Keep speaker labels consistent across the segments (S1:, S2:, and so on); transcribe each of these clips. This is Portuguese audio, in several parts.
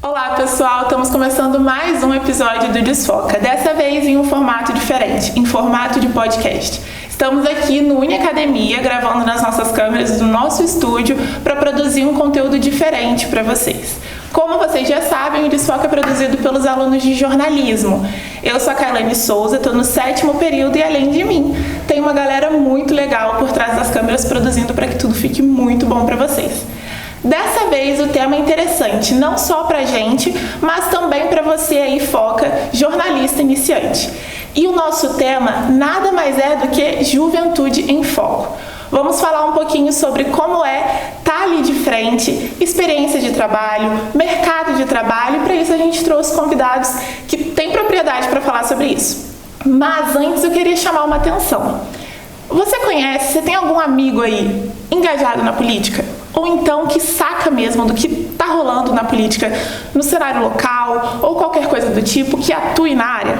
S1: Olá pessoal, estamos começando mais um episódio do Desfoca, dessa vez em um formato diferente, em formato de podcast. Estamos aqui no Uniacademia, gravando nas nossas câmeras do nosso estúdio para produzir um conteúdo diferente para vocês. Como vocês já sabem, o Desfoca é produzido pelos alunos de jornalismo. Eu sou a Kailane Souza, estou no 7º período e além de mim, tem uma galera muito legal por trás das câmeras produzindo para que tudo fique muito bom para vocês. Dessa vez o tema é interessante, não só pra gente, mas também para você aí, foca, jornalista iniciante. E o nosso tema nada mais é do que Juventude em Foco. Vamos falar um pouquinho sobre como é estar ali de frente, experiência de trabalho, mercado de trabalho, e para isso a gente trouxe convidados que têm propriedade para falar sobre isso. Mas antes eu queria chamar uma atenção. Você tem algum amigo aí engajado na política? Ou então que saca mesmo do que está rolando na política, no cenário local, ou qualquer coisa do tipo, que atue na área?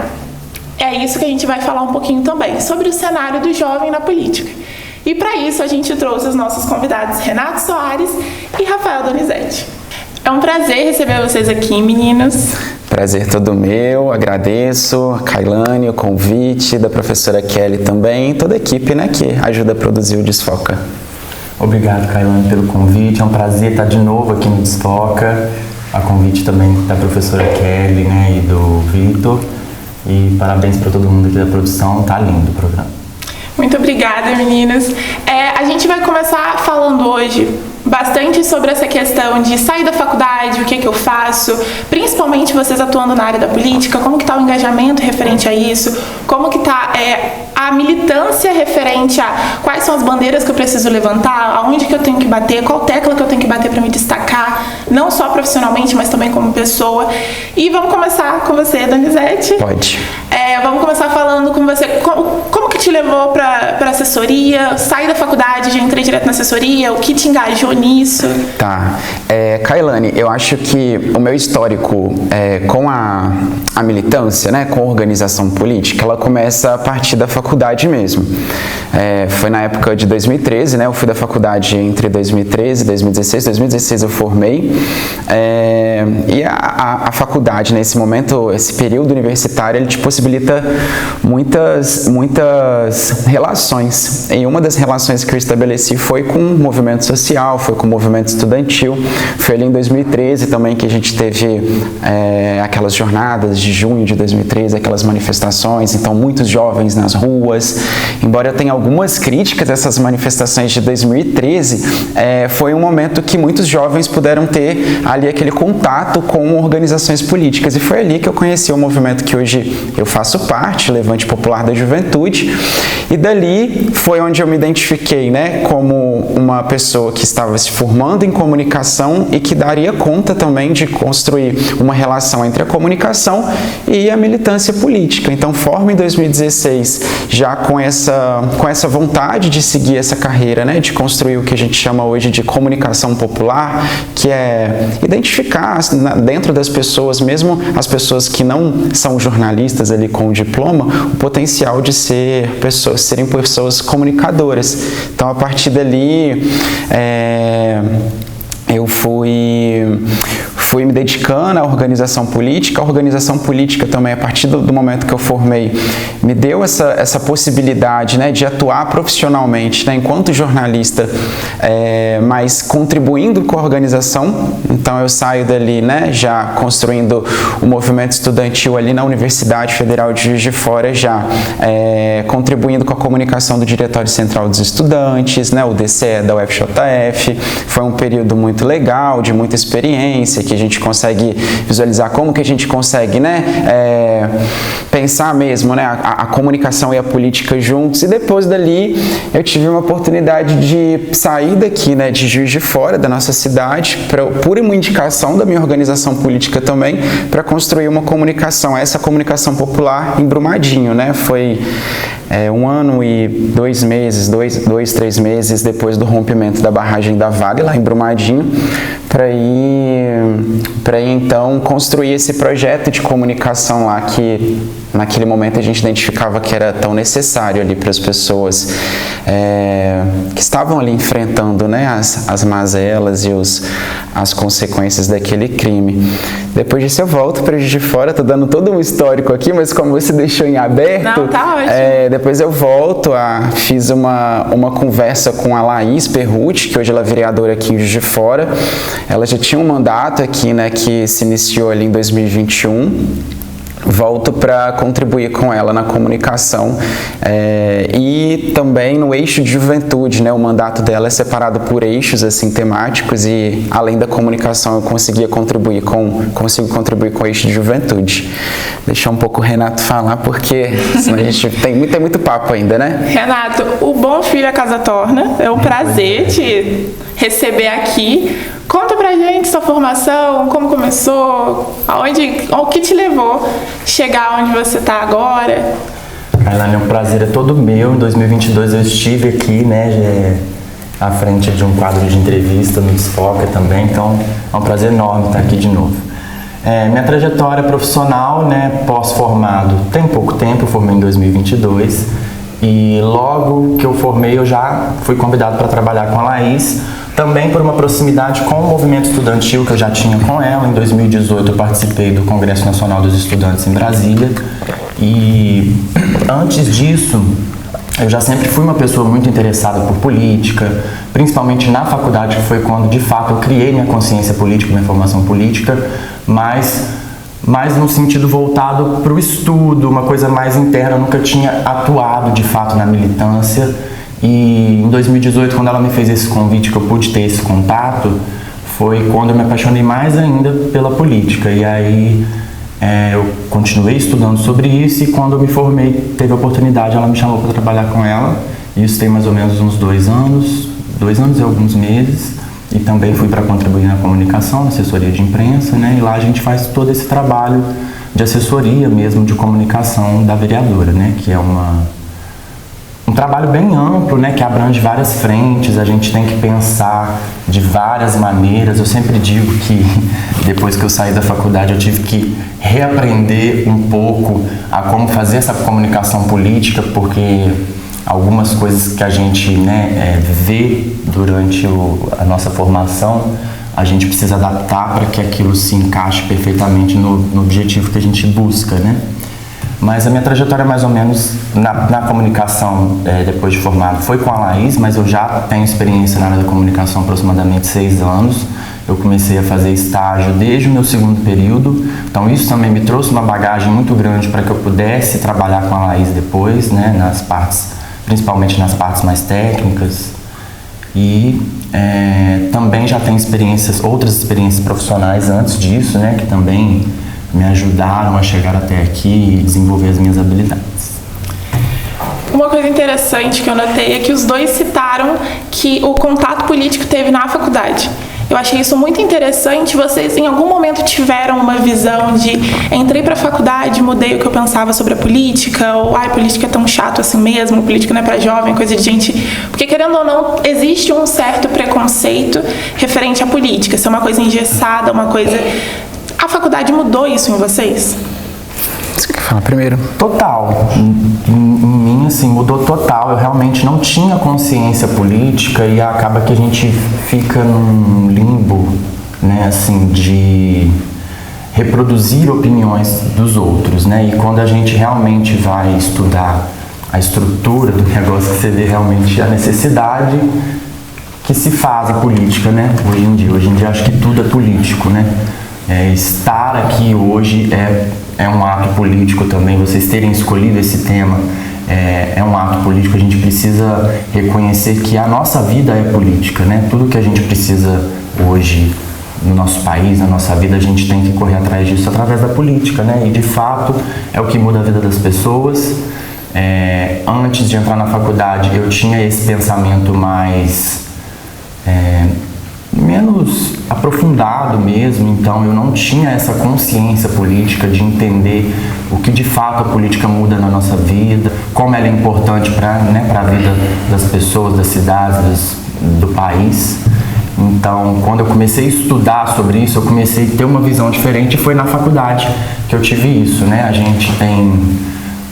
S1: É isso que a gente vai falar um pouquinho também, sobre o cenário do jovem na política. E para isso a gente trouxe os nossos convidados Renato Soares e Rafael Donizete. É um prazer receber vocês aqui, meninos.
S2: Prazer todo meu, agradeço a Kailane, o convite da professora Kelly também, toda a equipe, né, que ajuda a produzir o Desfoca.
S3: Obrigado, Kailane, pelo convite. É um prazer estar de novo aqui no Desfoca. A convite também da professora Kelly, né, e do Vitor. E parabéns para todo mundo aqui da produção. Tá lindo o programa.
S1: Muito obrigada, meninas. A gente vai começar falando hoje bastante sobre essa questão de sair da faculdade, o que eu faço, principalmente vocês atuando na área da política, como que está o engajamento referente a isso, como que está a militância referente a quais são as bandeiras que eu preciso levantar, aonde que eu tenho que bater, qual tecla que eu tenho que bater para me destacar, não só profissionalmente, mas também como pessoa. E vamos começar com você, Donizete.
S2: Pode.
S1: Vamos começar falando com você, como que te levou para assessoria, sair da faculdade, já entrei direto na assessoria, o que te engajou nisso?
S2: Tá. Kailane, eu acho que o meu histórico com a militância, né, com a organização política, ela começa a partir da faculdade mesmo. Foi na época de 2013, né, eu fui da faculdade entre 2013 e 2016. 2016 eu formei. E a faculdade, nesse momento, esse período universitário, ele te possibilita muitas relações. E uma das relações que eu estabeleci foi com o movimento social, foi com o movimento estudantil. Foi ali em 2013 também que a gente teve aquelas jornadas de junho de 2013, aquelas manifestações, então muitos jovens nas ruas. Embora eu tenha algumas críticas a essas manifestações de 2013, foi um momento que muitos jovens puderam ter ali aquele contato com organizações políticas, e foi ali que eu conheci o movimento que hoje eu faço parte, Levante Popular da Juventude, e dali foi onde eu me identifiquei, né, como uma pessoa que estava se formando em comunicação e que daria conta também de construir uma relação entre a comunicação e a militância política. Então formo em 2016 já com essa vontade de seguir essa carreira, né, de construir o que a gente chama hoje de comunicação popular, que é identificar dentro das pessoas, mesmo as pessoas que não são jornalistas ali com o diploma, o potencial de serem pessoas comunicadoras. Então a partir dali eu fui me dedicando à organização política. A organização política também, a partir do momento que eu formei, me deu essa possibilidade, né, de atuar profissionalmente, né, enquanto jornalista, mas contribuindo com a organização. Então eu saio dali, né, já construindo o movimento estudantil ali na Universidade Federal de Juiz de Fora, já contribuindo com a comunicação do Diretório Central dos Estudantes, né, o DCE da UFJF. Foi um período muito legal, de muita experiência, que a gente consegue visualizar como que a gente consegue, né, pensar mesmo, né, a comunicação e a política juntos. E depois dali eu tive uma oportunidade de sair daqui, né, de Juiz de Fora, da nossa cidade, por uma indicação da minha organização política também, para construir uma comunicação, essa comunicação popular em Brumadinho, né. Foi 1 ano e 2 meses, 3 meses depois do rompimento da barragem da Vale, lá em Brumadinho, para ir então construir esse projeto de comunicação lá que naquele momento a gente identificava que era tão necessário ali para as pessoas que estavam ali enfrentando, né, as mazelas e as consequências daquele crime. Depois disso eu volto para Juiz de Fora, tô dando todo um histórico aqui, mas como você deixou em aberto,
S1: não, tá ótimo.
S2: Depois eu volto, fiz uma conversa com a Laís Perrucci, que hoje ela é vereadora aqui em Juiz de Fora. Ela já tinha um mandato aqui, né, que se iniciou ali em 2021. Volto para contribuir com ela na comunicação e também no eixo de juventude, né? O mandato dela é separado por eixos assim temáticos e além da comunicação eu consigo contribuir com o eixo de juventude. Deixar um pouco o Renato falar porque senão a gente tem muito papo ainda, né?
S1: Renato, o bom filho a casa torna. É um prazer te receber aqui. Conta pra gente sua formação, como começou, o que te levou chegar onde você está agora.
S3: Kailane, o prazer é todo meu. Em 2022 eu estive aqui, né, à frente de um quadro de entrevista no Desfoca também, então é um prazer enorme estar aqui de novo. Minha trajetória profissional, né, pós-formado, tem pouco tempo, eu formei em 2022 e logo que eu formei eu já fui convidado para trabalhar com a Laís, também por uma proximidade com o movimento estudantil que eu já tinha com ela. Em 2018 eu participei do Congresso Nacional dos Estudantes em Brasília e antes disso eu já sempre fui uma pessoa muito interessada por política, principalmente na faculdade, que foi quando de fato eu criei minha consciência política, minha formação política, mas no sentido voltado para o estudo, uma coisa mais interna. Eu nunca tinha atuado de fato na militância. E em 2018, quando ela me fez esse convite, que eu pude ter esse contato, foi quando eu me apaixonei mais ainda pela política. E aí eu continuei estudando sobre isso e quando eu me formei, teve a oportunidade, ela me chamou para trabalhar com ela. Isso tem mais ou menos uns 2 anos e alguns meses. E também fui para contribuir na comunicação, na assessoria de imprensa, né? E lá a gente faz todo esse trabalho de assessoria mesmo, de comunicação da vereadora, né? Que é um trabalho bem amplo, né, que abrange várias frentes. A gente tem que pensar de várias maneiras. Eu sempre digo que depois que eu saí da faculdade eu tive que reaprender um pouco a como fazer essa comunicação política, porque algumas coisas que a gente, né, vê durante a nossa formação, a gente precisa adaptar para que aquilo se encaixe perfeitamente no objetivo que a gente busca, né? Mas a minha trajetória mais ou menos na comunicação, depois de formado, foi com a Laís, mas eu já tenho experiência na área da comunicação há aproximadamente 6 anos. Eu comecei a fazer estágio desde o meu 2º período, então isso também me trouxe uma bagagem muito grande para que eu pudesse trabalhar com a Laís depois, né, principalmente nas partes mais técnicas. E também já tenho outras experiências profissionais antes disso, né, que também me ajudaram a chegar até aqui e desenvolver as minhas habilidades.
S1: Uma coisa interessante que eu notei é que os dois citaram que o contato político teve na faculdade. Eu achei isso muito interessante. Vocês em algum momento tiveram uma visão de entrei para a faculdade, mudei o que eu pensava sobre a política, ou política é tão chato assim mesmo, política não é para jovem, coisa de gente... Porque querendo ou não, existe um certo preconceito referente à política, ser uma coisa engessada, uma coisa... A faculdade mudou isso em vocês?
S2: Você quer falar primeiro?
S3: Total. Em mim, assim, mudou total. Eu realmente não tinha consciência política e acaba que a gente fica num limbo, né, assim, de reproduzir opiniões dos outros, né? E quando a gente realmente vai estudar a estrutura do negócio, você vê realmente a necessidade que se faz a política, né? Hoje em dia acho que tudo é político, né? Estar aqui hoje é um ato político também. Vocês terem escolhido esse tema é um ato político. A gente precisa reconhecer que a nossa vida é política, né? Tudo que a gente precisa hoje no nosso país, na nossa vida, a gente tem que correr atrás disso através da política, né? E de fato é o que muda a vida das pessoas. Antes de entrar na faculdade eu tinha esse pensamento mais menos aprofundado mesmo, então eu não tinha essa consciência política de entender o que de fato a política muda na nossa vida, como ela é importante para a vida das pessoas, das cidades, do país. Então, quando eu comecei a estudar sobre isso, eu comecei a ter uma visão diferente e foi na faculdade que eu tive isso, né? A gente tem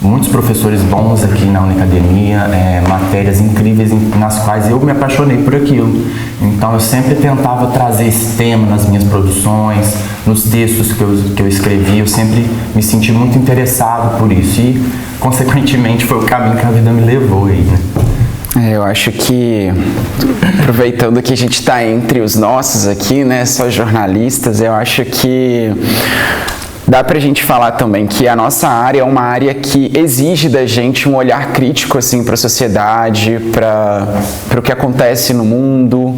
S3: muitos professores bons aqui na Unicademia, matérias incríveis nas quais eu me apaixonei por aquilo. Então eu sempre tentava trazer esse tema nas minhas produções, nos textos que eu escrevi, eu sempre me senti muito interessado por isso e, consequentemente, foi o caminho que a vida me levou aí, né?
S2: Eu acho que, aproveitando que a gente está entre os nossos aqui, né, só jornalistas, eu acho que dá pra gente falar também que a nossa área é uma área que exige da gente um olhar crítico, assim, para a sociedade, para o que acontece no mundo,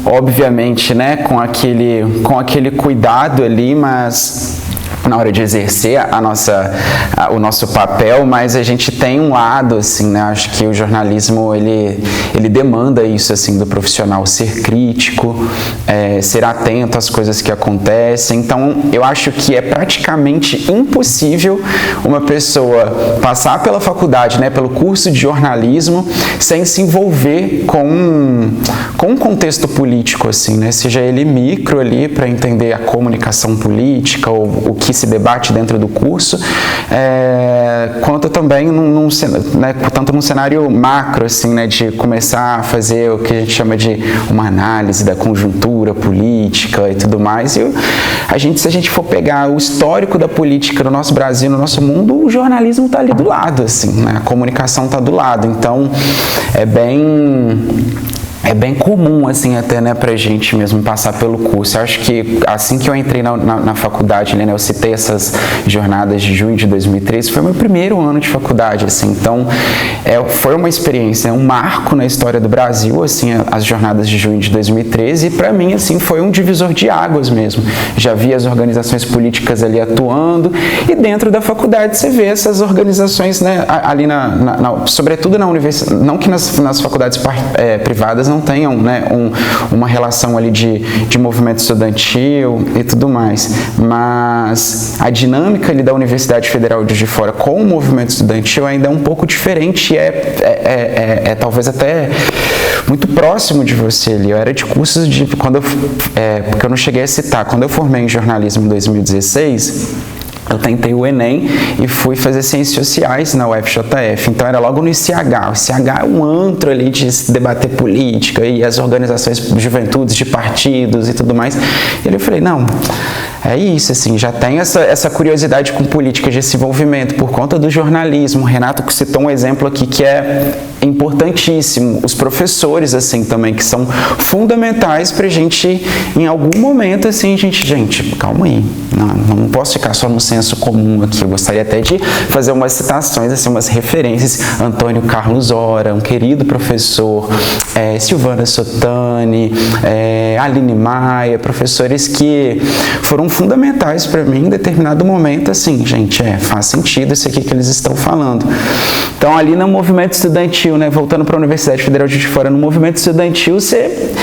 S2: obviamente, né, com aquele cuidado ali, mas na hora de exercer o nosso papel, mas a gente tem um lado, assim, né, acho que o jornalismo, ele demanda isso, assim, do profissional, ser crítico, ser atento às coisas que acontecem. Então, eu acho que é praticamente impossível uma pessoa passar pela faculdade, né, pelo curso de jornalismo, sem se envolver com um contexto político, assim, né, seja ele micro ali, para entender a comunicação política, ou o que se debate dentro do curso, quanto também tanto num cenário macro, assim, né, de começar a fazer o que a gente chama de uma análise da conjuntura política e tudo mais. E se a gente for pegar o histórico da política no nosso Brasil, no nosso mundo, o jornalismo está ali do lado, assim, né, a comunicação está do lado. Então, é bem comum, assim, até, né, pra gente mesmo passar pelo curso. Eu acho que assim que eu entrei na faculdade, né, eu citei essas jornadas de junho de 2013, foi meu primeiro ano de faculdade, assim, então foi uma experiência, um marco na história do Brasil, assim, as jornadas de junho de 2013, e pra mim, assim, foi um divisor de águas mesmo. Já vi as organizações políticas ali atuando, e dentro da faculdade você vê essas organizações, né, ali sobretudo na universidade, não que nas faculdades privadas não tenham, né, uma relação ali de movimento estudantil e tudo mais, mas a dinâmica ali da Universidade Federal de Juiz de Fora com o movimento estudantil ainda é um pouco diferente, talvez até muito próximo de você ali. Eu era de cursos porque eu não cheguei a citar, quando eu formei em jornalismo em 2016, eu tentei o Enem e fui fazer Ciências Sociais na UFJF, então era logo no ICH. O ICH é um antro ali de se debater política e as organizações de juventudes, de partidos e tudo mais. E ali eu falei, não, é isso, assim, já tem essa curiosidade com política, de esse envolvimento por conta do jornalismo. O Renato citou um exemplo aqui que é importantíssimo. Os professores, assim, também, que são fundamentais pra gente, em algum momento, assim, gente, calma aí, não posso ficar só no senso comum aqui. Eu gostaria até de fazer umas citações, assim, umas referências. Antônio Carlos Ora, um querido professor, Silvana Sotani, Aline Maia, professores que foram fundamentais para mim em determinado momento, assim, gente, faz sentido isso aqui que eles estão falando. Então, ali no movimento estudantil, né, voltando para a Universidade Federal de Juiz de Fora, no movimento estudantil, você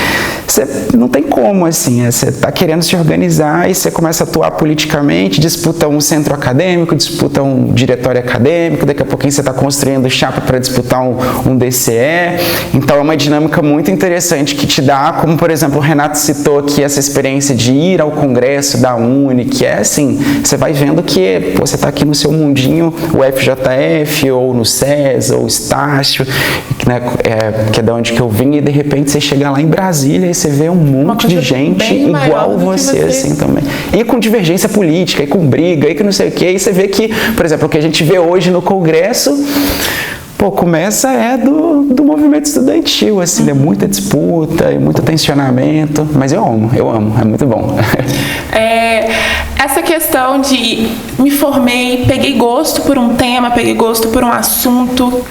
S2: não tem como, assim, você está querendo se organizar e você começa a atuar politicamente, disputa um centro acadêmico, disputa um diretório acadêmico, daqui a pouquinho você está construindo chapa para disputar um DCE. Então é uma dinâmica muito interessante que te dá, como por exemplo o Renato citou aqui, essa experiência de ir ao congresso da Uni, que é assim, você vai vendo que você está aqui no seu mundinho, o FJF, ou no SES, ou Estácio, né, que é da onde que eu vim, e de repente você chega lá em Brasília e você vê um monte de gente igual você, assim, também. E com divergência política, e com briga, e que não sei o quê, e você vê que, por exemplo, o que a gente vê hoje no Congresso, começa do movimento estudantil, assim, né? Muita disputa e muito tensionamento, mas eu amo, é muito bom.
S1: Essa questão de me formei, peguei gosto por um tema, peguei gosto por um assunto,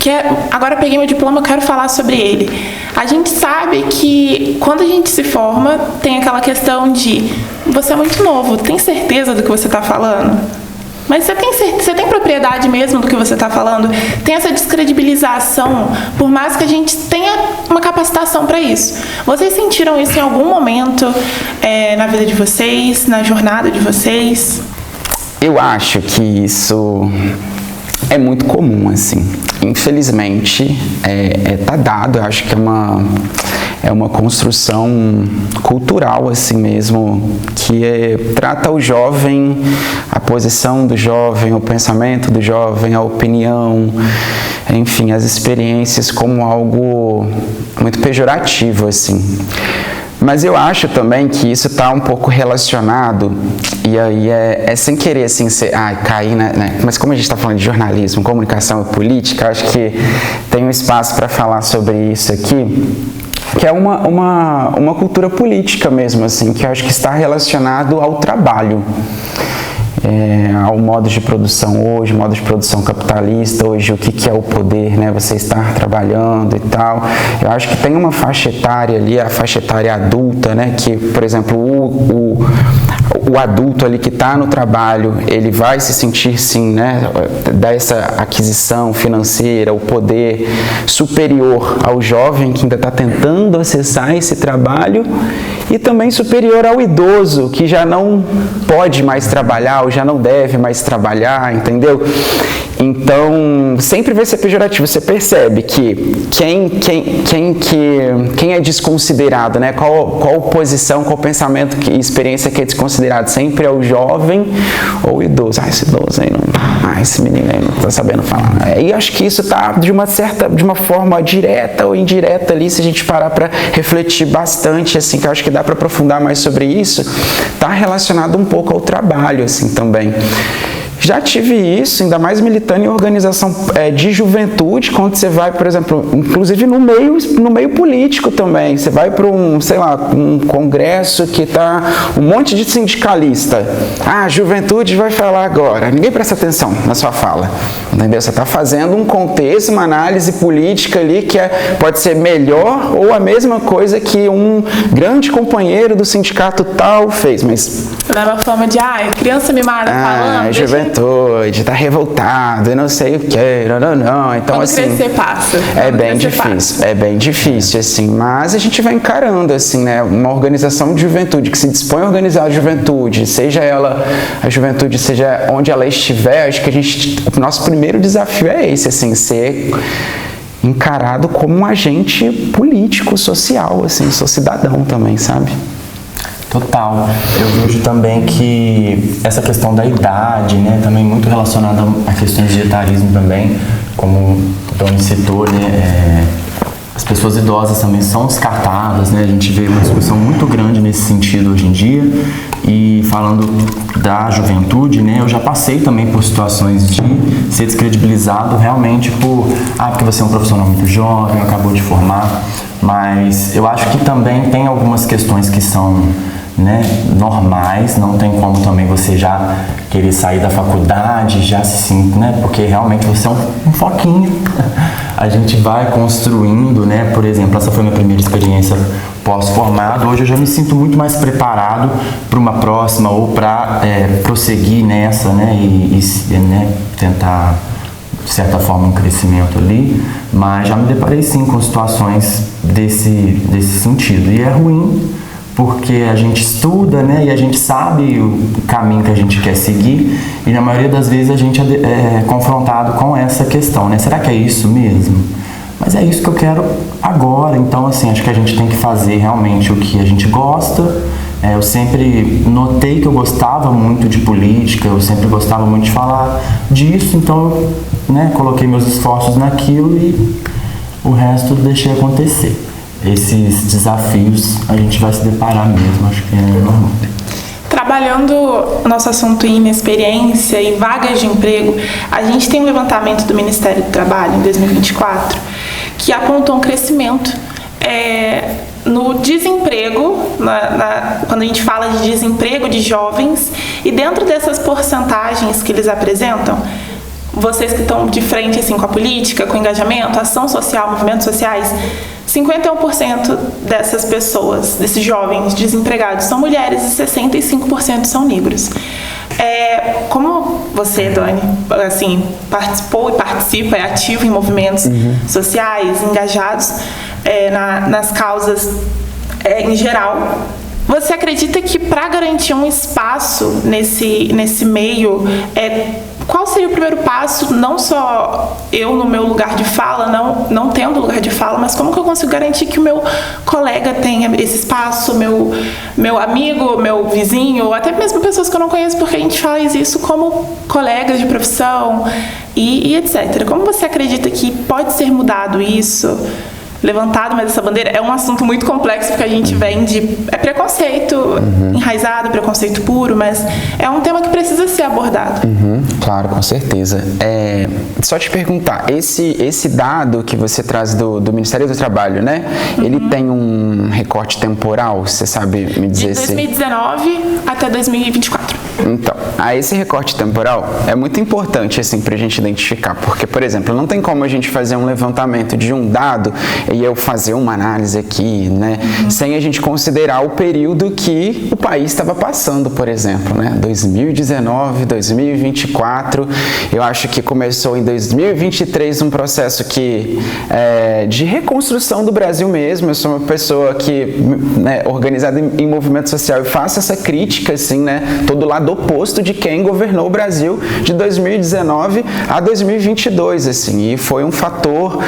S1: agora peguei meu diploma, eu quero falar sobre ele. A gente sabe que quando a gente se forma, tem aquela questão de você é muito novo, tem certeza do que você está falando? Mas você tem propriedade mesmo do que você está falando? Tem essa descredibilização, por mais que a gente tenha uma capacitação para isso. Vocês sentiram isso em algum momento na vida de vocês, na jornada de vocês?
S2: Eu acho que isso é muito comum, assim. Infelizmente, tá dado, eu acho que é uma construção cultural assim mesmo, que trata o jovem, a posição do jovem, o pensamento do jovem, a opinião, enfim, as experiências como algo muito pejorativo assim. Mas eu acho também que isso está um pouco relacionado, e aí é sem querer assim, cair, né? Mas como a gente está falando de jornalismo, comunicação e política, acho que tem um espaço para falar sobre isso aqui, que é uma cultura política mesmo, assim, que eu acho que está relacionado ao trabalho. Ao modo de produção hoje, modo de produção capitalista hoje, o que é o poder, né? Você estar trabalhando e tal. Eu acho que tem uma faixa etária ali, a faixa etária adulta, né? Que, por exemplo, o adulto ali que está no trabalho, ele vai se sentir, sim, né? Dessa aquisição financeira, o poder superior ao jovem que ainda está tentando acessar esse trabalho, e também superior ao idoso que já não pode mais trabalhar ou já não deve mais trabalhar, entendeu? Então, sempre vai ser pejorativo. Você percebe que quem é desconsiderado, né? Qual posição, qual pensamento e experiência que é desconsiderado? Sempre é o jovem ou o idoso. Esse idoso aí não... esse menino aí não está sabendo falar. E acho que isso está de uma forma direta ou indireta ali, se a gente parar para refletir bastante, assim, que eu acho que dá para aprofundar mais sobre isso, está relacionado um pouco ao trabalho, assim, também. Já tive isso, ainda mais militando em organização de juventude, quando você vai, por exemplo, inclusive no meio político também. Você vai para um congresso que está um monte de sindicalista. A juventude vai falar agora. Ninguém presta atenção na sua fala, entendeu? Você está fazendo um contexto, uma análise política ali que pode ser melhor ou a mesma coisa que um grande companheiro do sindicato tal fez, mas...
S1: Leva forma de, criança mimada falando...
S2: Juventude, tá revoltado, eu não sei o que, não. Então,
S1: quando
S2: assim,
S1: crescer, passa.
S2: É bem difícil, assim, mas a gente vai encarando, assim, né, uma organização de juventude que se dispõe a organizar a juventude, seja a juventude, seja onde ela estiver, acho que o nosso primeiro desafio é esse, assim, ser encarado como um agente político, social, assim, sou cidadão também, sabe?
S3: Total. Eu vejo também que essa questão da idade, né, também muito relacionada a questões de etarismo também, como o Tony citou, né, as pessoas idosas também são descartadas, né, a gente vê uma discussão muito grande nesse sentido hoje em dia. E falando da juventude, né, eu já passei também por situações de ser descredibilizado realmente porque você é um profissional muito jovem, acabou de formar, mas eu acho que também tem algumas questões que são, né, normais, não tem como também você já querer sair da faculdade, já se sentir, né, porque realmente você é um foquinho. A gente vai construindo, né, por exemplo, essa foi a minha primeira experiência pós-formado, hoje eu já me sinto muito mais preparado para uma próxima ou para prosseguir nessa, né, né, tentar, de certa forma, um crescimento ali, mas já me deparei sim com situações desse sentido, e é ruim, porque a gente estuda, né, e a gente sabe o caminho que a gente quer seguir, e na maioria das vezes a gente é confrontado com essa questão, né, será que é isso mesmo? Mas é isso que eu quero agora, então assim, acho que a gente tem que fazer realmente o que a gente gosta. Eu sempre notei que eu gostava muito de política, eu sempre gostava muito de falar disso, então eu, né, coloquei meus esforços naquilo e o resto deixei acontecer. Esses desafios a gente vai se deparar mesmo, acho que é normal.
S1: Trabalhando o nosso assunto em inexperiência e vagas de emprego, a gente tem um levantamento do Ministério do Trabalho em 2024 que apontou um crescimento no desemprego, quando a gente fala de desemprego de jovens, e dentro dessas porcentagens que eles apresentam, vocês que estão de frente assim, com a política, com o engajamento, ação social, movimentos sociais, 51% dessas pessoas, desses jovens desempregados, são mulheres e 65% são negros. Como você, Dani, assim, participou e participa, é ativo em movimentos sociais, engajados nas causas em geral, você acredita que para garantir um espaço nesse meio, qual seria o primeiro passo, não só eu no meu lugar de fala, não tendo lugar de fala, mas como que eu consigo garantir que o meu colega tenha esse espaço, meu amigo, meu vizinho, ou até mesmo pessoas que eu não conheço, porque a gente faz isso como colegas de profissão e etc. Como você acredita que pode ser mudado isso? Levantado, mas essa bandeira é um assunto muito complexo, porque a gente vem de preconceito enraizado, preconceito puro, mas é um tema que precisa ser abordado.
S2: Claro, com certeza. Só te perguntar, esse dado que você traz do Ministério do Trabalho, né? Ele tem um recorte temporal, você sabe me dizer?
S1: De 2019 até 2024.
S2: Então, esse recorte temporal é muito importante, assim, pra gente identificar, porque, por exemplo, não tem como a gente fazer um levantamento de um dado e eu fazer uma análise aqui, né, sem a gente considerar o período que o país estava passando, por exemplo, né, 2019, 2024, eu acho que começou em 2023 um processo de reconstrução do Brasil mesmo. Eu sou uma pessoa que, né, organizada em movimento social, e faço essa crítica, assim, né, todo lado oposto de quem governou o Brasil de 2019 a 2022, assim, e foi um fator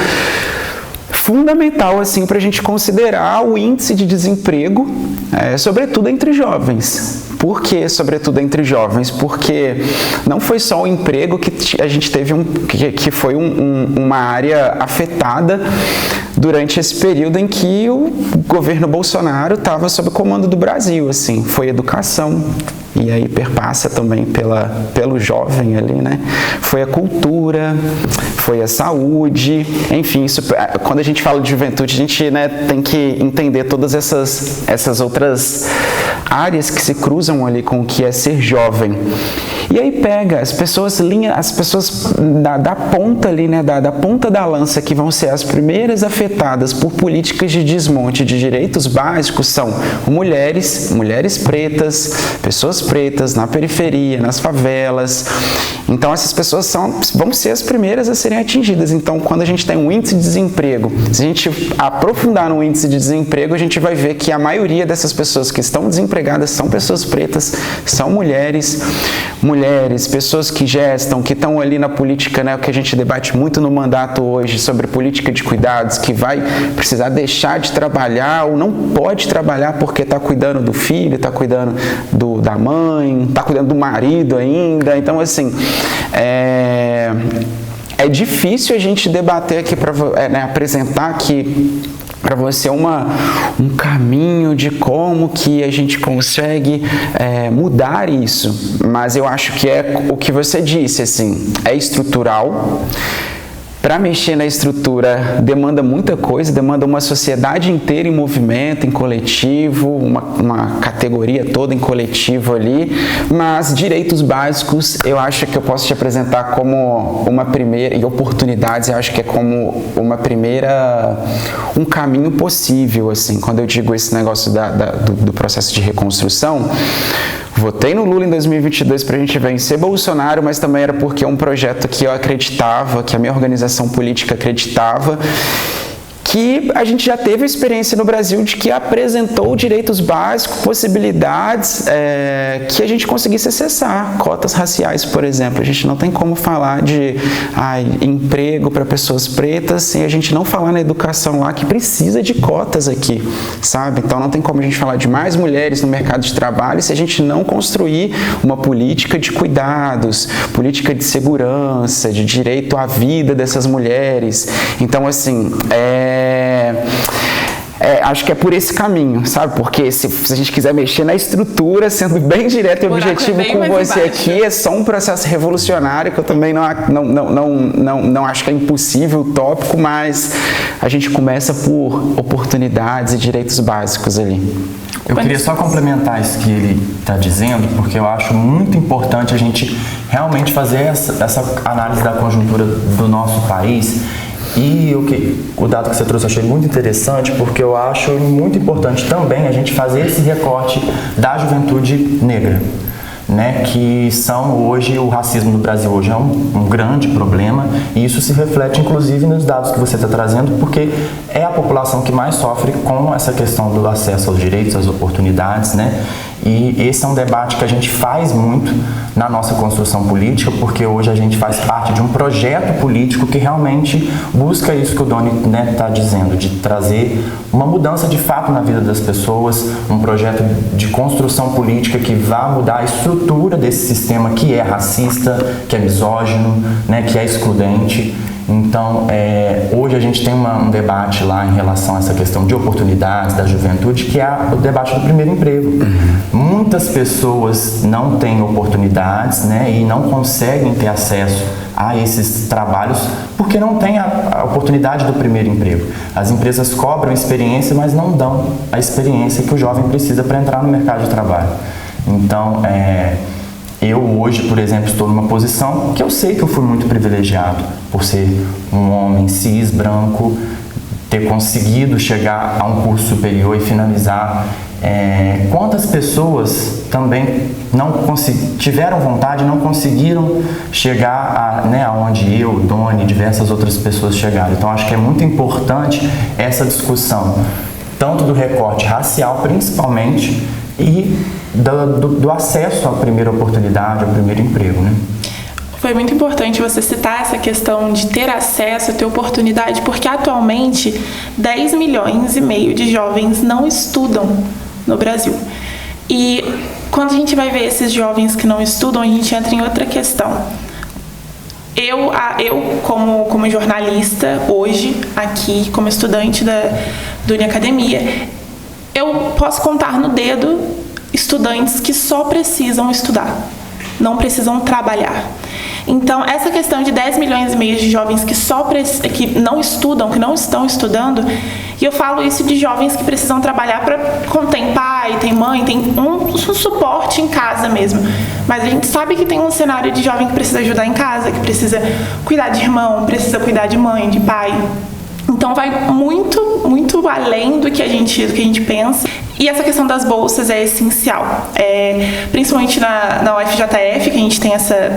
S2: fundamental, assim, para a gente considerar o índice de desemprego, sobretudo entre jovens. Por que, sobretudo entre jovens? Porque não foi só o emprego que a gente teve que foi uma área afetada durante esse período em que o governo Bolsonaro estava sob o comando do Brasil, assim, foi educação. E aí perpassa também pelo jovem ali, né? Foi a cultura, foi a saúde, enfim, quando a gente fala de juventude, a gente, né, tem que entender todas essas outras áreas que se cruzam ali com o que é ser jovem. E aí pega as pessoas da ponta ali, né, da ponta da lança, que vão ser as primeiras afetadas por políticas de desmonte de direitos básicos, são mulheres pretas, pessoas pretas na periferia, nas favelas. Então essas pessoas vão ser as primeiras a serem atingidas. Então, quando a gente tem um índice de desemprego, se a gente aprofundar no índice de desemprego, a gente vai ver que a maioria dessas pessoas que estão desempregadas são pessoas pretas, são mulheres, pessoas que gestam, que estão ali na política, né, o que a gente debate muito no mandato hoje sobre política de cuidados, que vai precisar deixar de trabalhar ou não pode trabalhar porque está cuidando do filho, está cuidando da mãe, está cuidando do marido ainda. Então, assim, é difícil a gente debater aqui, apresentar aqui para você um caminho de como que a gente consegue mudar isso, mas eu acho que é o que você disse, assim, é estrutural. Para mexer na estrutura demanda muita coisa, demanda uma sociedade inteira em movimento, em coletivo, uma categoria toda em coletivo ali, mas direitos básicos eu acho que eu posso te apresentar como uma primeira, e oportunidades eu acho que é como um caminho possível, assim, quando eu digo esse negócio do processo de reconstrução. Votei no Lula em 2022 para a gente vencer Bolsonaro, mas também era porque é um projeto que eu acreditava, que a minha organização política acreditava, que a gente já teve a experiência no Brasil de que apresentou direitos básicos, possibilidades que a gente conseguisse acessar. Cotas raciais, por exemplo. A gente não tem como falar de emprego para pessoas pretas sem a gente não falar na educação lá, que precisa de cotas aqui, sabe? Então não tem como a gente falar de mais mulheres no mercado de trabalho se a gente não construir uma política de cuidados, política de segurança, de direito à vida dessas mulheres. Então, assim, acho que é por esse caminho, sabe? Porque se a gente quiser mexer na estrutura, sendo bem direto e objetivo com você aqui, é só um processo revolucionário que eu também não acho que é impossível, utópico, mas a gente começa por oportunidades e direitos básicos ali.
S3: Eu queria só complementar isso que ele está dizendo, porque eu acho muito importante a gente realmente fazer essa análise da conjuntura do nosso país. E o dado que você trouxe eu achei muito interessante, porque eu acho muito importante também a gente fazer esse recorte da juventude negra, né, que são hoje, o racismo no Brasil hoje é um grande problema, e isso se reflete inclusive nos dados que você está trazendo, porque é a população que mais sofre com essa questão do acesso aos direitos, às oportunidades, né, E esse é um debate que a gente faz muito na nossa construção política, porque hoje a gente faz parte de um projeto político que realmente busca isso que o Doni está dizendo, de trazer uma mudança de fato na vida das pessoas, um projeto de construção política que vá mudar a estrutura desse sistema que é racista, que é misógino, né, que é excludente. Então, hoje a gente tem um debate lá em relação a essa questão de oportunidades da juventude, que é o debate do primeiro emprego. Muitas pessoas não têm oportunidades, né, e não conseguem ter acesso a esses trabalhos porque não tem a oportunidade do primeiro emprego. As empresas cobram experiência, mas não dão a experiência que o jovem precisa para entrar no mercado de trabalho. Então, eu hoje, por exemplo, estou numa posição que eu sei que eu fui muito privilegiado por ser um homem cis, branco, ter conseguido chegar a um curso superior e finalizar. Quantas pessoas também tiveram vontade e não conseguiram chegar aonde eu, Doni e diversas outras pessoas chegaram. Então, acho que é muito importante essa discussão, tanto do recorte racial, principalmente, e do acesso à primeira oportunidade, ao primeiro emprego, né?
S1: Foi muito importante você citar essa questão de ter acesso, ter oportunidade, porque atualmente 10 milhões e meio de jovens não estudam no Brasil. E quando a gente vai ver esses jovens que não estudam, a gente entra em outra questão. Eu como jornalista, hoje, aqui, como estudante do Uniacademia, eu posso contar no dedo estudantes que só precisam estudar, não precisam trabalhar. Então, essa questão de 10 milhões e meio de jovens que não estudam, que não estão estudando, e eu falo isso de jovens que precisam trabalhar tem pai, tem mãe, tem um suporte em casa mesmo. Mas a gente sabe que tem um cenário de jovem que precisa ajudar em casa, que precisa cuidar de irmão, precisa cuidar de mãe, de pai. Então vai muito, muito além do que a gente pensa. E essa questão das bolsas é essencial. Principalmente na UFJF, que a gente tem essa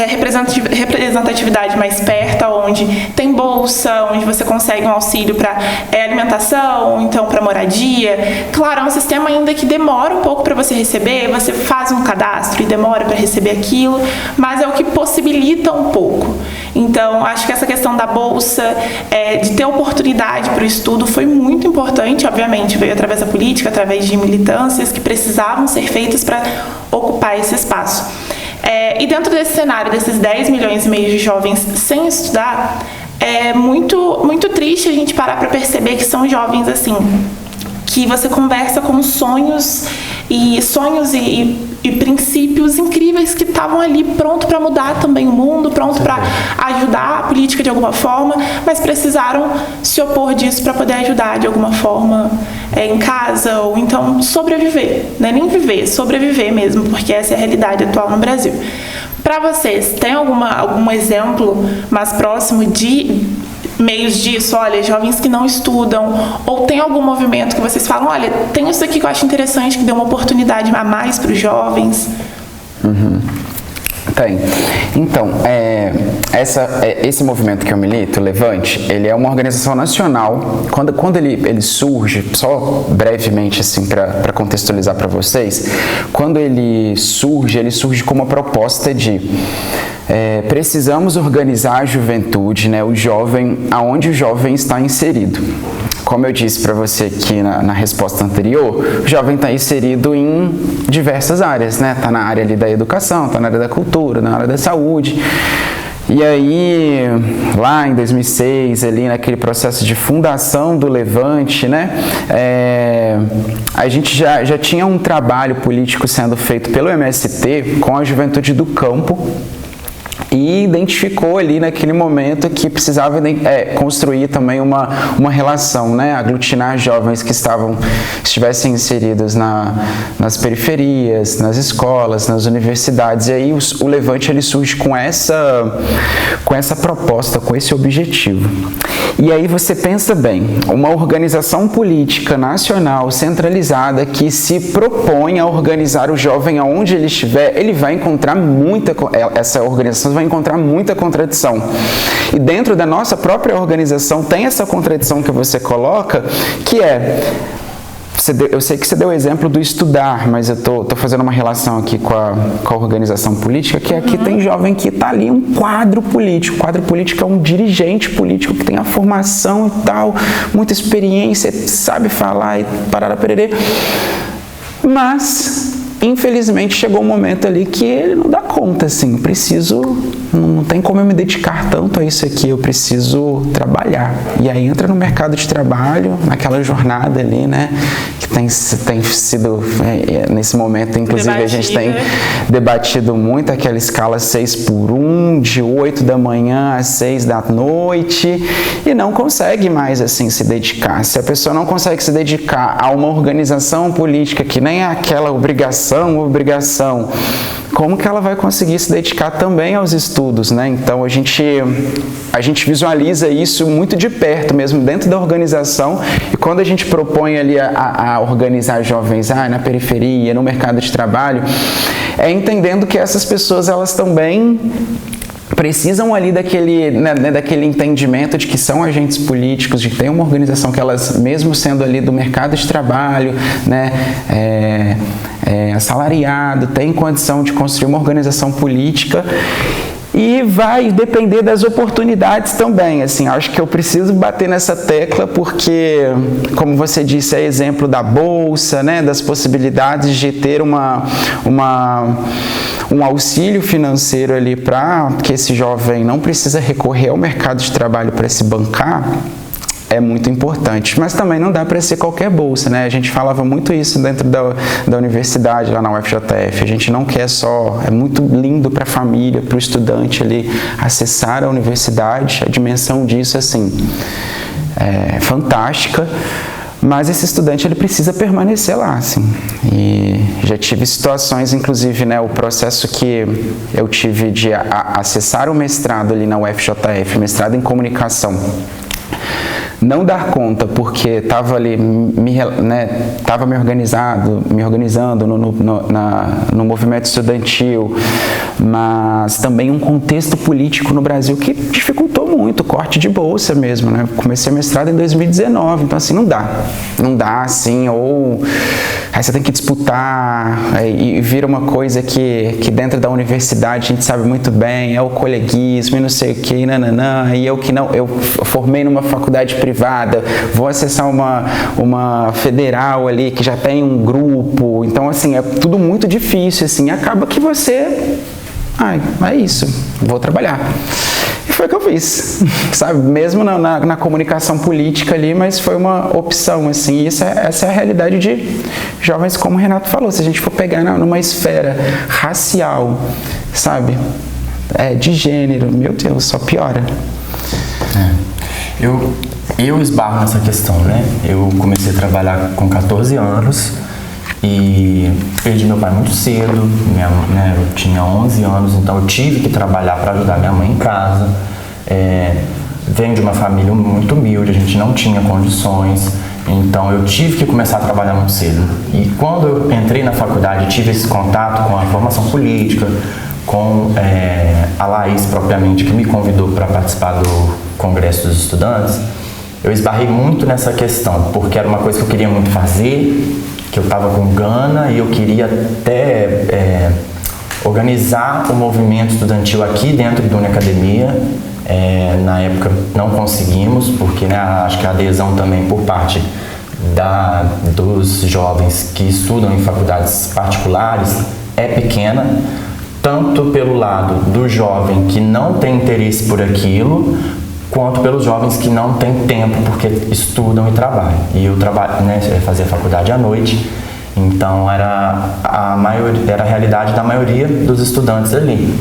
S1: representatividade mais perto, onde tem bolsa, onde você consegue um auxílio para alimentação, ou então para moradia. Claro, é um sistema ainda que demora um pouco para você receber, você faz um cadastro e demora para receber aquilo, mas é o que possibilita um pouco. Então, acho que essa questão da bolsa, de ter oportunidade para o estudo foi muito importante. Obviamente, veio através da política, através de militâncias que precisavam ser feitas para ocupar esse espaço. E dentro desse cenário, desses 10 milhões e meio de jovens sem estudar, é muito, muito triste a gente parar para perceber que são jovens assim, que você conversa com sonhos e princípios incríveis que estavam ali pronto para mudar também o mundo, pronto para ajudar a política de alguma forma, mas precisaram se opor disso para poder ajudar de alguma forma em casa, ou então sobreviver, não é nem viver, sobreviver mesmo, porque essa é a realidade atual no Brasil. Para vocês, tem algum exemplo mais próximo de meios disso? Olha, jovens que não estudam, ou tem algum movimento que vocês falam, olha, tem isso aqui que eu acho interessante, que deu uma oportunidade a mais para os jovens?
S2: Tem. Então, esse movimento que eu milito, o Levante, ele é uma organização nacional. Quando ele surge, só brevemente assim para contextualizar para vocês, quando ele surge com uma proposta de precisamos organizar a juventude, né, o jovem, aonde o jovem está inserido. Como eu disse para você aqui na resposta anterior, o jovem está inserido em diversas áreas, né? Está na área ali da educação, está na área da cultura, na área da saúde. E aí, lá em 2006, ali naquele processo de fundação do Levante, né? A gente já tinha um trabalho político sendo feito pelo MST com a juventude do campo, e identificou ali naquele momento que precisava construir também uma relação, né? Aglutinar jovens que estivessem inseridos nas periferias, nas escolas, nas universidades. E aí o Levante ele surge com essa proposta, com esse objetivo. E aí você pensa bem, uma organização política nacional centralizada que se propõe a organizar o jovem aonde ele estiver, ele vai encontrar essa organização vai encontrar muita contradição. E dentro da nossa própria organização tem essa contradição que você coloca, que é Eu sei que você deu o exemplo do estudar, mas eu tô fazendo uma relação aqui com a organização política, que aqui tem jovem que está ali um quadro político. O quadro político é um dirigente político que tem a formação e tal, muita experiência, sabe falar e parará pererê. Mas, infelizmente, chegou um momento ali que ele não dá conta, assim, não tem como eu me dedicar tanto a isso aqui, eu preciso trabalhar. E aí entra no mercado de trabalho, naquela jornada ali, né, que tem sido, nesse momento, inclusive a gente tem debatido muito aquela escala 6x1, de 8 da manhã às 6 da noite, e não consegue mais, assim, se dedicar. Se a pessoa não consegue se dedicar a uma organização política que nem é aquela obrigação, como que ela vai conseguir se dedicar também aos estudos, né? Então a gente visualiza isso muito de perto, mesmo dentro da organização, e quando a gente propõe ali a organizar jovens na periferia, no mercado de trabalho, é entendendo que essas pessoas, elas também precisam ali daquele entendimento de que são agentes políticos, de que tem uma organização que elas, mesmo sendo ali do mercado de trabalho, né, assalariado, tem condição de construir uma organização política. E vai depender das oportunidades também, assim, acho que eu preciso bater nessa tecla porque, como você disse, é exemplo da bolsa, né, das possibilidades de ter um auxílio financeiro ali para que esse jovem não precisa recorrer ao mercado de trabalho para se bancar. É muito importante, mas também não dá para ser qualquer bolsa, né? A gente falava muito isso dentro da universidade, lá na UFJF. A gente não quer só... É muito lindo para a família, para o estudante ali acessar a universidade. A dimensão disso, assim, é fantástica. Mas esse estudante, ele precisa permanecer lá, assim. E já tive situações, inclusive, né, o processo que eu tive de acessar o mestrado ali na UFJF, mestrado em comunicação, não dar conta, porque estava ali, estava me organizando no movimento estudantil, mas também um contexto político no Brasil que dificultou muito, corte de bolsa mesmo, né? Comecei a mestrado em 2019, então assim, não dá assim, ou aí você tem que disputar, e vira uma coisa que dentro da universidade a gente sabe muito bem, é o coleguismo e não sei o que, e eu formei numa faculdade privada, vou acessar uma federal ali que já tem um grupo, então assim, é tudo muito difícil, assim, acaba que você, é isso, vou trabalhar. E foi o que eu fiz, sabe, mesmo na comunicação política ali, mas foi uma opção, assim, essa é a realidade de jovens, como o Renato falou, se a gente for pegar numa esfera racial, sabe, de gênero, meu Deus, só piora.
S3: Eu esbarro nessa questão, né? Eu comecei a trabalhar com 14 anos e perdi meu pai muito cedo, eu tinha 11 anos, então eu tive que trabalhar para ajudar minha mãe em casa. Venho de uma família muito humilde, a gente não tinha condições, então eu tive que começar a trabalhar muito cedo. E quando eu entrei na faculdade, tive esse contato com a formação política, com a Laís propriamente, que me convidou para participar do Congresso dos Estudantes, eu esbarrei muito nessa questão, porque era uma coisa que eu queria muito fazer, que eu estava com gana e eu queria até organizar o movimento estudantil aqui dentro do Uniacademia. Na época não conseguimos, porque acho que a adesão também por parte dos jovens que estudam em faculdades particulares é pequena, tanto pelo lado do jovem que não tem interesse por aquilo, quanto pelos jovens que não têm tempo porque estudam e trabalham. E eu fazia faculdade à noite, então era a realidade da maioria dos estudantes ali.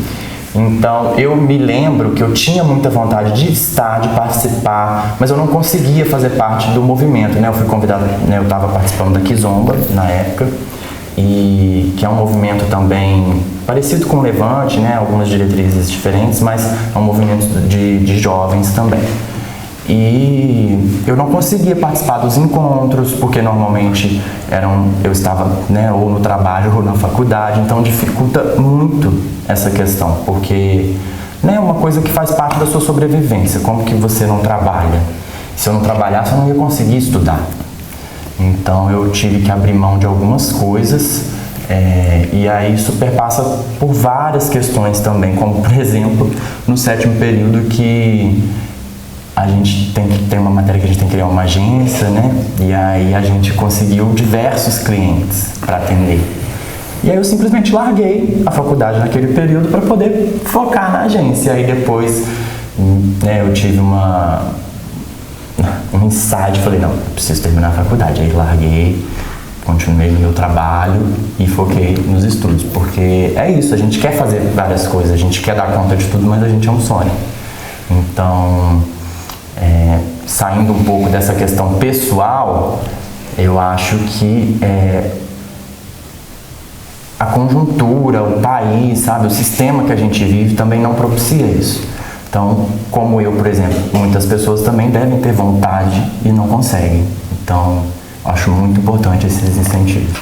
S3: Então eu me lembro que eu tinha muita vontade de estar, de participar, mas eu não conseguia fazer parte do movimento, né? Eu fui convidado, eu estava participando da Kizomba na época, e que é um movimento também parecido com o Levante, né? Algumas diretrizes diferentes, mas é um movimento de jovens também. E eu não conseguia participar dos encontros, porque normalmente eu estava ou no trabalho ou na faculdade, então dificulta muito essa questão, porque é uma coisa que faz parte da sua sobrevivência. Como que você não trabalha? Se eu não trabalhasse, eu não ia conseguir estudar. Então eu tive que abrir mão de algumas coisas, e aí isso perpassa por várias questões também, como por exemplo no 7º período, que a gente tem uma matéria que a gente tem que criar uma agência, né? E aí a gente conseguiu diversos clientes para atender. E aí eu simplesmente larguei a faculdade naquele período para poder focar na agência. Aí depois, né, eu tive um insight, falei, não, eu preciso terminar a faculdade. Aí larguei, continuei no meu trabalho e foquei nos estudos, porque é isso, a gente quer fazer várias coisas, a gente quer dar conta de tudo, mas a gente é um sonho. Então, saindo um pouco dessa questão pessoal, eu acho que a conjuntura, o país, sabe, o sistema que a gente vive também não propicia isso. Então, como eu, por exemplo, muitas pessoas também devem ter vontade e não conseguem. Então, acho muito importante esses incentivos.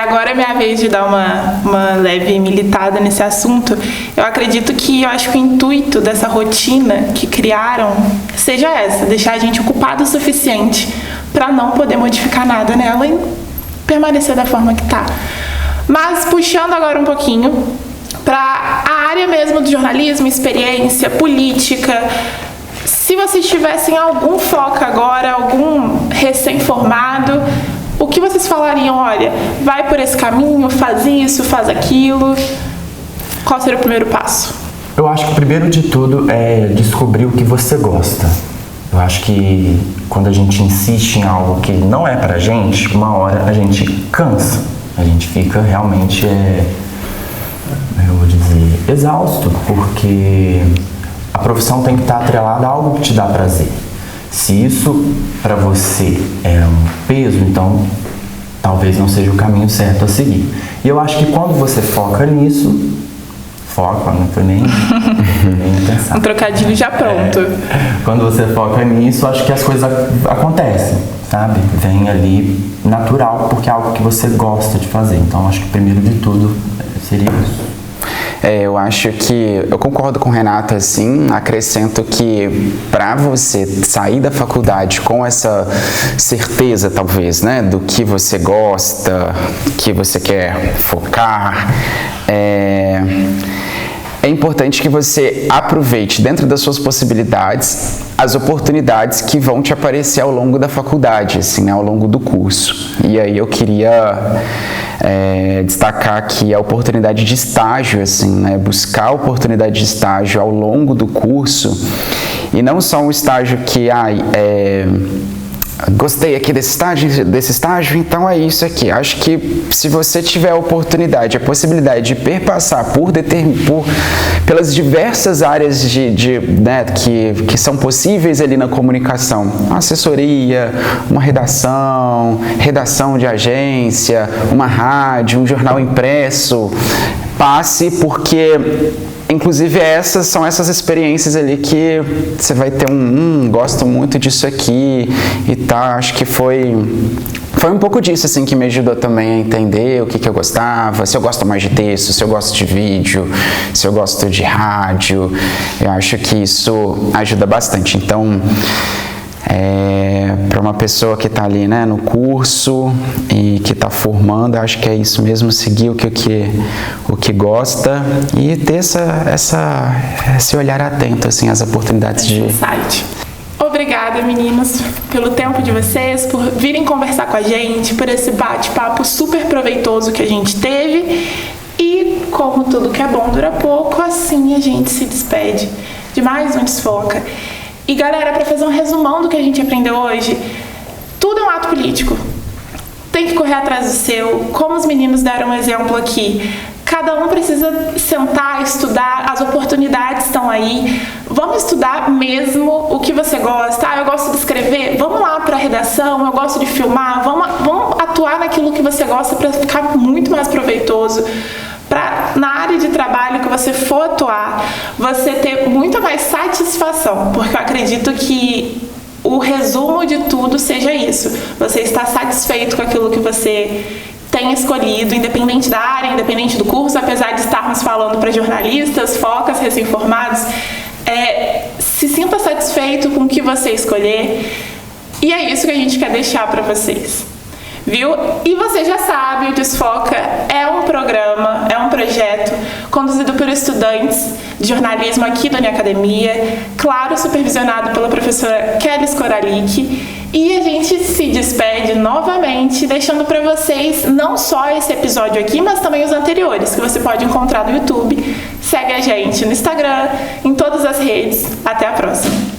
S1: Agora é minha vez de dar uma leve militada nesse assunto. Eu acredito que, eu acho que o intuito dessa rotina que criaram seja essa, deixar a gente ocupado o suficiente para não poder modificar nada nela e permanecer da forma que tá. Mas puxando agora um pouquinho para a área mesmo do jornalismo, experiência, política, se vocês tivessem algum foco agora, algum recém-formado, o que vocês falariam? Olha, vai por esse caminho, faz isso, faz aquilo. Qual seria o primeiro passo?
S3: Eu acho que o primeiro de tudo é descobrir o que você gosta. Eu acho que quando a gente insiste em algo que não é pra gente, uma hora a gente cansa. A gente fica realmente, eu vou dizer, exausto, porque a profissão tem que estar atrelada a algo que te dá prazer. Se isso para você é um peso, então talvez não seja o caminho certo a seguir. E eu acho que quando você foca nisso, não foi nem pensar.
S1: Um trocadilho já pronto.
S3: Quando você foca nisso, acho que as coisas acontecem, sabe? Vem ali natural, porque é algo que você gosta de fazer. Então acho que primeiro de tudo seria isso.
S2: Eu acho que eu concordo com Renata, assim, acrescento que para você sair da faculdade com essa certeza, talvez, né, do que você gosta, que você quer focar, é importante que você aproveite dentro das suas possibilidades as oportunidades que vão te aparecer ao longo da faculdade, assim, né, ao longo do curso. E aí eu queria destacar aqui a oportunidade de estágio, assim, né, buscar a oportunidade de estágio ao longo do curso, e não só um estágio que gostei aqui desse estágio, então é isso aqui. Acho que se você tiver a oportunidade, a possibilidade de perpassar pelas diversas áreas né, que são possíveis ali na comunicação, uma assessoria, uma redação de agência, uma rádio, um jornal impresso, passe, porque inclusive são essas experiências ali que você vai ter gosto muito disso aqui e tá, acho que foi um pouco disso, assim, que me ajudou também a entender o que eu gostava, se eu gosto mais de texto, se eu gosto de vídeo, se eu gosto de rádio. Eu acho que isso ajuda bastante. Então, para uma pessoa que está ali, né, no curso e que está formando, acho que é isso mesmo, seguir o que gosta e ter esse olhar atento, assim, às oportunidades de...
S1: Site. Obrigada, meninos, pelo tempo de vocês, por virem conversar com a gente, por esse bate-papo super proveitoso que a gente teve. E como tudo que é bom dura pouco, assim a gente se despede de mais um Desfoca. E galera, para fazer um resumão do que a gente aprendeu hoje, tudo é um ato político. Tem que correr atrás do seu, como os meninos deram um exemplo aqui. Cada um precisa sentar, estudar, as oportunidades estão aí. Vamos estudar mesmo o que você gosta. Eu gosto de escrever, vamos lá para a redação, eu gosto de filmar, vamos atuar naquilo que você gosta para ficar muito mais proveitoso. Na área de trabalho que você for atuar, você ter muito mais satisfação, porque eu acredito que o resumo de tudo seja isso. Você está satisfeito com aquilo que você tem escolhido, independente da área, independente do curso, apesar de estarmos falando para jornalistas, focas, recém-formados, se sinta satisfeito com o que você escolher, E é isso que a gente quer deixar para vocês. Viu? E você já sabe, o Desfoca é um programa, é um projeto conduzido por estudantes de jornalismo aqui da Uniacademia, claro, supervisionado pela professora Kelly Skoralik. E a gente se despede novamente, deixando para vocês não só esse episódio aqui, mas também os anteriores, que você pode encontrar no YouTube. Segue a gente no Instagram, em todas as redes. Até a próxima!